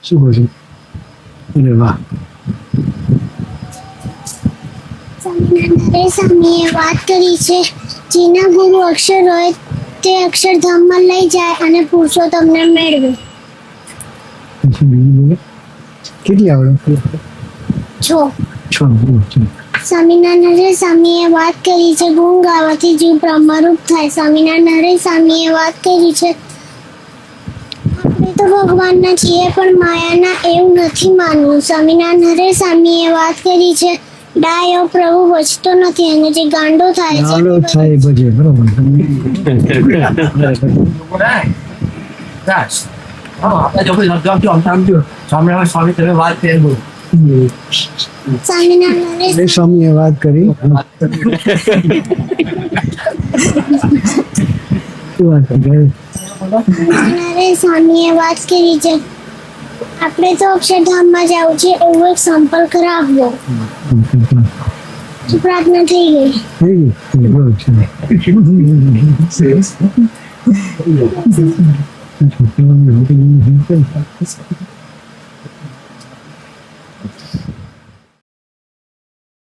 શું કહો છો? અરે વાહ. સ્વામિનારાયણ સ્વામીએ વાત કરી છે, જેના ગુરુ અક્ષર હોય તે અક્ષરધામમાં લઈ જાય અને પુરુષોત્તમને મેળવે. પછી બીજું બોલો. કેટલી આવડે? છો છ. સ્વામિનારાયણ સ્વામીએ વાત કરી છે, ગુણ ગાવાથી જીવ બ્રહ્મરૂપ થાય. સ્વામિનારાયણ સ્વામીએ વાત કરી છે, આપણે તો ભગવાનના છીએ પણ માયાના, એવું નથી માનવું. સ્વામિનારાયણ સ્વામીએ વાત કરી છે, ડાયો પ્રભુ બચતો નથી અને જે ગાંડો થાય છે ગાળો થાય ભજે. બરોબર. સ્વામી તમે વાત કરી બોલો. સ્વામિનારાયણ સ્વામીએ વાત કરી. શું વાત કરી? સ્વામિનારાયણ સ્વામીએ વાત કરી છે, આપણે તો અક્ષરધામમાં જવું છે એવો એક સંપર્ક રાખવો. પ્રાર્થના થઈ ગઈ. થઈ ગઈ. બરોબર છે. છોકરાઓને